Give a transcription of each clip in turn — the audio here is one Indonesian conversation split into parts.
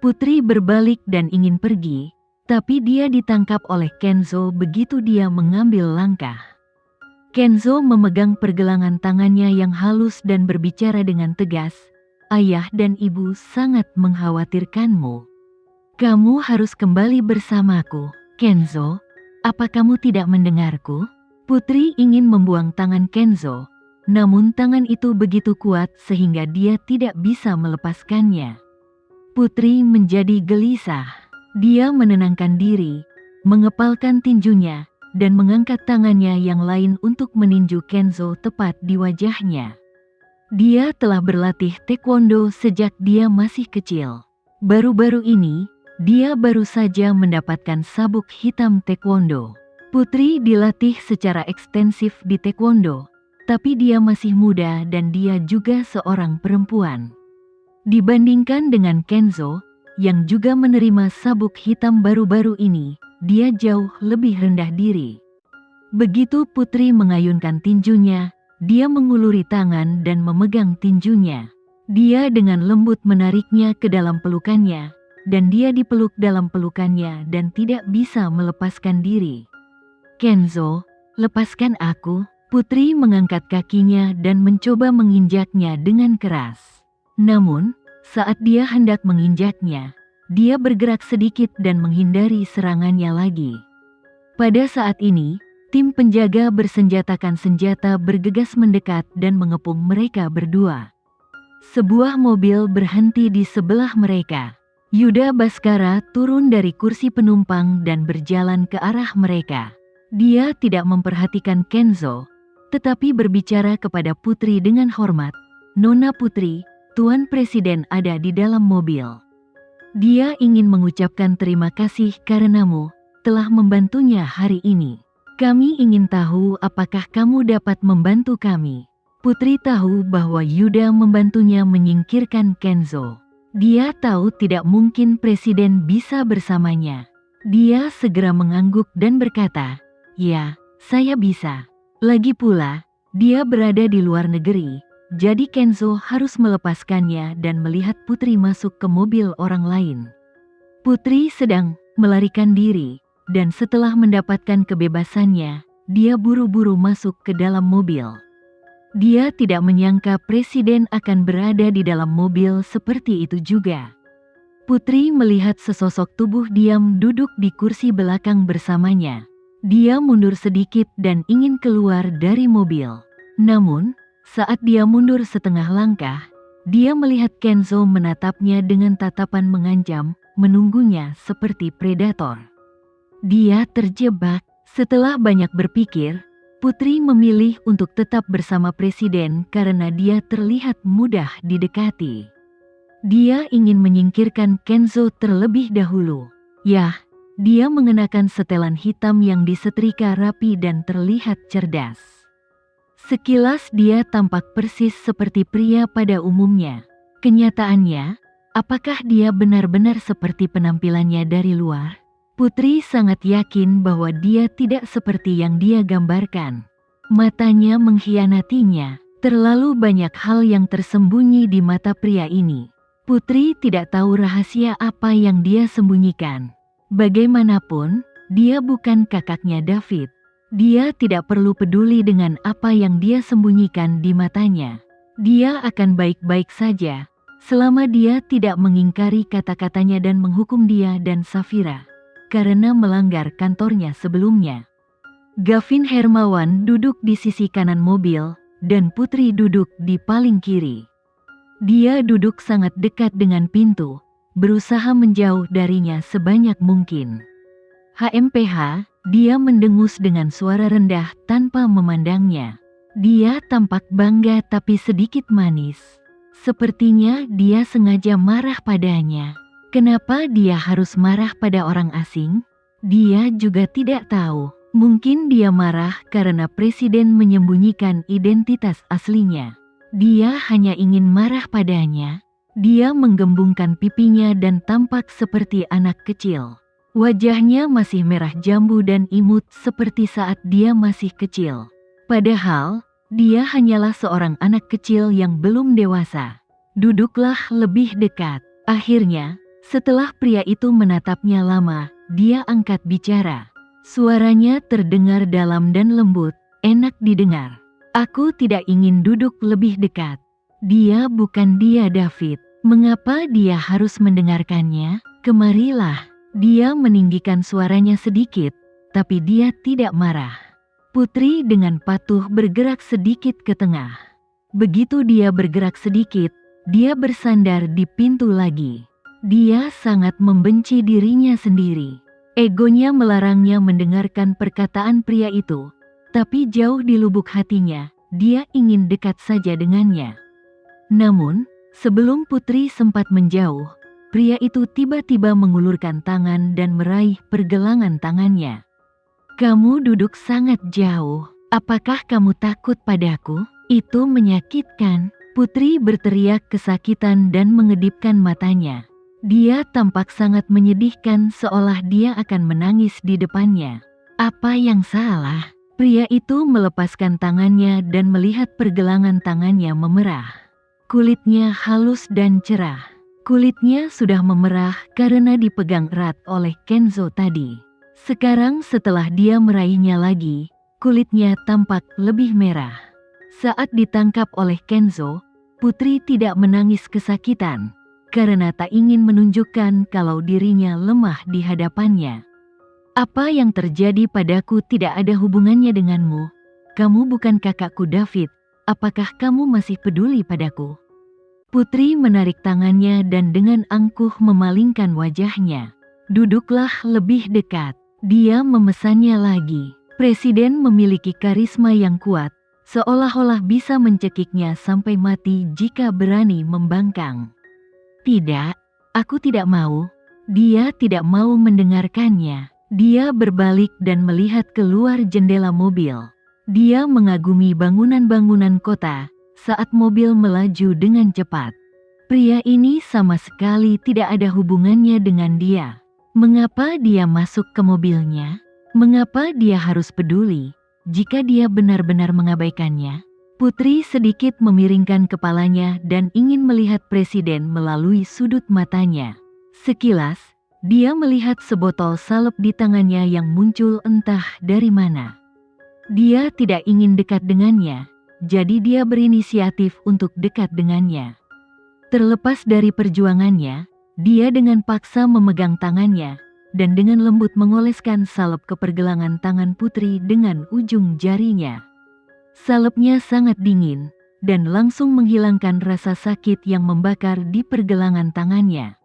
Putri berbalik dan ingin pergi, tapi dia ditangkap oleh Kenzo begitu dia mengambil langkah. Kenzo memegang pergelangan tangannya yang halus dan berbicara dengan tegas, "Ayah dan ibu sangat mengkhawatirkanmu. Kamu harus kembali bersamaku, Kenzo. Apa kamu tidak mendengarku?" Putri ingin membuang tangan Kenzo, namun tangan itu begitu kuat sehingga dia tidak bisa melepaskannya. Putri menjadi gelisah. Dia menenangkan diri, mengepalkan tinjunya, dan mengangkat tangannya yang lain untuk meninju Kenzo tepat di wajahnya. Dia telah berlatih taekwondo sejak dia masih kecil. Baru-baru ini, dia baru saja mendapatkan sabuk hitam taekwondo. Putri dilatih secara ekstensif di taekwondo, tapi dia masih muda dan dia juga seorang perempuan. Dibandingkan dengan Kenzo, yang juga menerima sabuk hitam baru-baru ini, dia jauh lebih rendah diri. Begitu Putri mengayunkan tinjunya, dia menguluri tangan dan memegang tinjunya. Dia dengan lembut menariknya ke dalam pelukannya, dan dia dipeluk dalam pelukannya dan tidak bisa melepaskan diri. "Kenzo, lepaskan aku." Putri mengangkat kakinya dan mencoba menginjaknya dengan keras. Namun, saat dia hendak menginjaknya, dia bergerak sedikit dan menghindari serangannya lagi. Pada saat ini, tim penjaga bersenjatakan senjata bergegas mendekat dan mengepung mereka berdua. Sebuah mobil berhenti di sebelah mereka. Yuda Bhaskara turun dari kursi penumpang dan berjalan ke arah mereka. Dia tidak memperhatikan Kenzo, tetapi berbicara kepada Putri dengan hormat, "Nona Putri, Tuan Presiden ada di dalam mobil. Dia ingin mengucapkan terima kasih karenamu telah membantunya hari ini. Kami ingin tahu apakah kamu dapat membantu kami." Putri tahu bahwa Yuda membantunya menyingkirkan Kenzo. Dia tahu tidak mungkin Presiden bisa bersamanya. Dia segera mengangguk dan berkata, "Ya, saya bisa. Lagi pula, dia berada di luar negeri. Jadi Kenzo harus melepaskannya dan melihat Putri masuk ke mobil orang lain." Putri sedang melarikan diri, dan setelah mendapatkan kebebasannya, dia buru-buru masuk ke dalam mobil. Dia tidak menyangka Presiden akan berada di dalam mobil seperti itu juga. Putri melihat sesosok tubuh diam duduk di kursi belakang bersamanya. Dia mundur sedikit dan ingin keluar dari mobil. Namun, saat dia mundur setengah langkah, dia melihat Kenzo menatapnya dengan tatapan mengancam, menunggunya seperti predator. Dia terjebak. Setelah banyak berpikir, Putri memilih untuk tetap bersama Presiden karena dia terlihat mudah didekati. Dia ingin menyingkirkan Kenzo terlebih dahulu. Yah, dia mengenakan setelan hitam yang disetrika rapi dan terlihat cerdas. Sekilas dia tampak persis seperti pria pada umumnya. Kenyataannya, apakah dia benar-benar seperti penampilannya dari luar? Putri sangat yakin bahwa dia tidak seperti yang dia gambarkan. Matanya mengkhianatinya. Terlalu banyak hal yang tersembunyi di mata pria ini. Putri tidak tahu rahasia apa yang dia sembunyikan. Bagaimanapun, dia bukan kakaknya David. Dia tidak perlu peduli dengan apa yang dia sembunyikan di matanya. Dia akan baik-baik saja, selama dia tidak mengingkari kata-katanya dan menghukum dia dan Safira karena melanggar kantornya sebelumnya. Gavin Hermawan duduk di sisi kanan mobil, dan Putri duduk di paling kiri. Dia duduk sangat dekat dengan pintu, berusaha menjauh darinya sebanyak mungkin. "HMPH," dia mendengus dengan suara rendah tanpa memandangnya. Dia tampak bangga tapi sedikit manis. Sepertinya dia sengaja marah padanya. Kenapa dia harus marah pada orang asing? Dia juga tidak tahu. Mungkin dia marah karena Presiden menyembunyikan identitas aslinya. Dia hanya ingin marah padanya. Dia menggembungkan pipinya dan tampak seperti anak kecil. Wajahnya masih merah jambu dan imut seperti saat dia masih kecil. Padahal, dia hanyalah seorang anak kecil yang belum dewasa. "Duduklah lebih dekat." Akhirnya, Setelah pria itu menatapnya lama, dia angkat bicara. Suaranya terdengar dalam dan lembut, enak didengar. Aku tidak ingin duduk lebih dekat. Dia bukan dia, David. Mengapa dia harus mendengarkannya? Kemarilah. Dia meninggikan suaranya sedikit, tapi dia tidak marah. Putri dengan patuh bergerak sedikit ke tengah. Begitu dia bergerak sedikit, dia bersandar di pintu lagi. Dia sangat membenci dirinya sendiri. Egonya melarangnya mendengarkan perkataan pria itu, tapi jauh di lubuk hatinya, dia ingin dekat saja dengannya. Namun, sebelum Putri sempat menjauh, pria itu tiba-tiba mengulurkan tangan dan meraih pergelangan tangannya. Kamu duduk sangat jauh. Apakah kamu takut padaku? Itu menyakitkan. Putri berteriak kesakitan dan mengedipkan matanya. Dia tampak sangat menyedihkan seolah dia akan menangis di depannya. Apa yang salah? Pria itu melepaskan tangannya dan melihat pergelangan tangannya memerah. Kulitnya halus dan cerah. Kulitnya sudah memerah karena dipegang erat oleh Kenzo tadi. Sekarang setelah dia meraihnya lagi, kulitnya tampak lebih merah. Saat ditangkap oleh Kenzo, Putri tidak menangis kesakitan, karena tak ingin menunjukkan kalau dirinya lemah di hadapannya. Apa yang terjadi padaku tidak ada hubungannya denganmu. Kamu bukan kakakku David, apakah kamu masih peduli padaku? Putri menarik tangannya dan dengan angkuh memalingkan wajahnya. Duduklah lebih dekat. Dia memesannya lagi. Presiden memiliki karisma yang kuat, seolah-olah bisa mencekiknya sampai mati jika berani membangkang. Tidak, aku tidak mau. Dia tidak mau mendengarkannya. Dia berbalik dan melihat keluar jendela mobil. Dia mengagumi bangunan-bangunan kota saat mobil melaju dengan cepat. Pria ini sama sekali tidak ada hubungannya dengan dia. Mengapa dia masuk ke mobilnya? Mengapa dia harus peduli jika dia benar-benar mengabaikannya? Putri sedikit memiringkan kepalanya dan ingin melihat presiden melalui sudut matanya. Sekilas, dia melihat sebotol salep di tangannya yang muncul entah dari mana. Dia tidak ingin dekat dengannya, jadi dia berinisiatif untuk dekat dengannya. Terlepas dari perjuangannya, dia dengan paksa memegang tangannya, dan dengan lembut mengoleskan salep ke pergelangan tangan Putri dengan ujung jarinya. Salepnya sangat dingin, dan langsung menghilangkan rasa sakit yang membakar di pergelangan tangannya.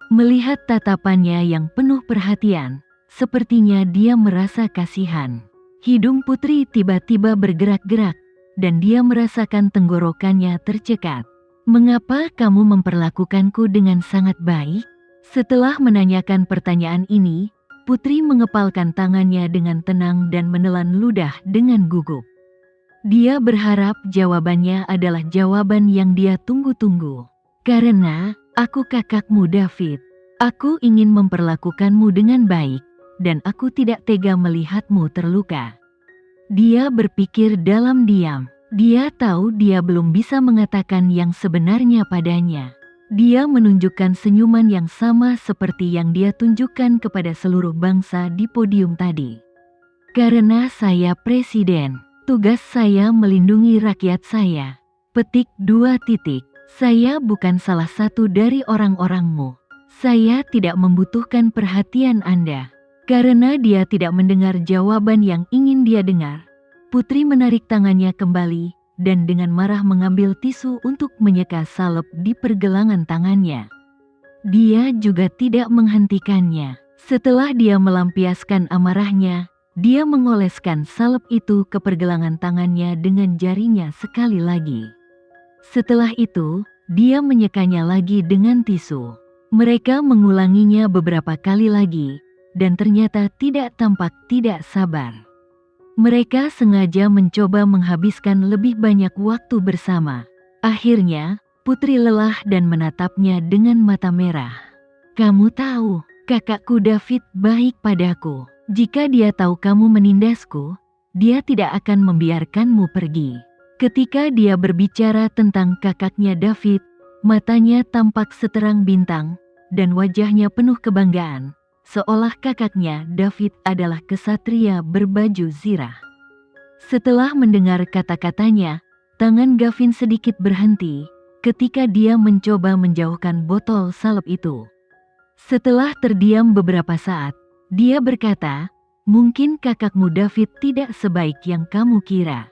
Melihat tatapannya yang penuh perhatian, sepertinya dia merasa kasihan. Hidung Putri tiba-tiba bergerak-gerak, dan dia merasakan tenggorokannya tercekat. Mengapa kamu memperlakukanku dengan sangat baik? Setelah menanyakan pertanyaan ini, Putri mengepalkan tangannya dengan tenang dan menelan ludah dengan gugup. Dia berharap jawabannya adalah jawaban yang dia tunggu-tunggu. Karena, aku kakakmu David. Aku ingin memperlakukanmu dengan baik, dan aku tidak tega melihatmu terluka. Dia berpikir dalam diam. Dia tahu dia belum bisa mengatakan yang sebenarnya padanya. Dia menunjukkan senyuman yang sama seperti yang dia tunjukkan kepada seluruh bangsa di podium tadi. Karena saya presiden, tugas saya melindungi rakyat saya. Petik 2. Saya bukan salah satu dari orang-orangmu. Saya tidak membutuhkan perhatian Anda. Karena dia tidak mendengar jawaban yang ingin dia dengar, Putri menarik tangannya kembali, dan dengan marah mengambil tisu untuk menyeka salep di pergelangan tangannya. Dia juga tidak menghentikannya. Setelah dia melampiaskan amarahnya, dia mengoleskan salep itu ke pergelangan tangannya dengan jarinya sekali lagi. Setelah itu, dia menyekanya lagi dengan tisu. Mereka mengulanginya beberapa kali lagi, dan ternyata tampak tidak sabar. Mereka sengaja mencoba menghabiskan lebih banyak waktu bersama. Akhirnya, Putri lelah dan menatapnya dengan mata merah. Kamu tahu, kakakku David baik padaku. Jika dia tahu kamu menindasku, dia tidak akan membiarkanmu pergi. Ketika dia berbicara tentang kakaknya David, matanya tampak seterang bintang, dan wajahnya penuh kebanggaan, seolah kakaknya David adalah kesatria berbaju zirah. Setelah mendengar kata-katanya, tangan Gavin sedikit berhenti ketika dia mencoba menjauhkan botol salep itu. Setelah terdiam beberapa saat, dia berkata, "Mungkin kakakmu David tidak sebaik yang kamu kira.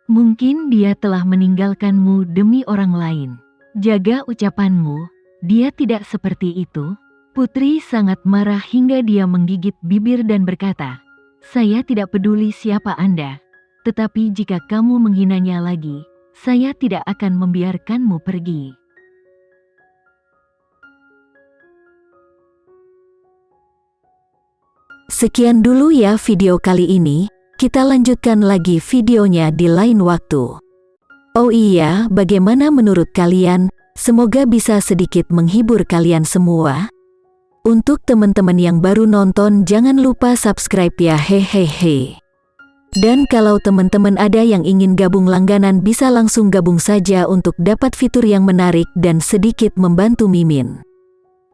Mungkin dia telah meninggalkanmu demi orang lain. Jaga ucapanmu, dia tidak seperti itu." Putri sangat marah hingga dia menggigit bibir dan berkata, "Saya tidak peduli siapa Anda, tetapi jika kamu menghinanya lagi, saya tidak akan membiarkanmu pergi." Sekian dulu ya video kali ini, kita lanjutkan lagi videonya di lain waktu. Oh iya, bagaimana menurut kalian? Semoga bisa sedikit menghibur kalian semua. Untuk teman-teman yang baru nonton, jangan lupa subscribe ya, hehehe. Dan kalau teman-teman ada yang ingin gabung langganan, bisa langsung gabung saja untuk dapat fitur yang menarik dan sedikit membantu Mimin.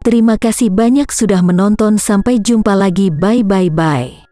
Terima kasih banyak sudah menonton, sampai jumpa lagi, bye bye bye.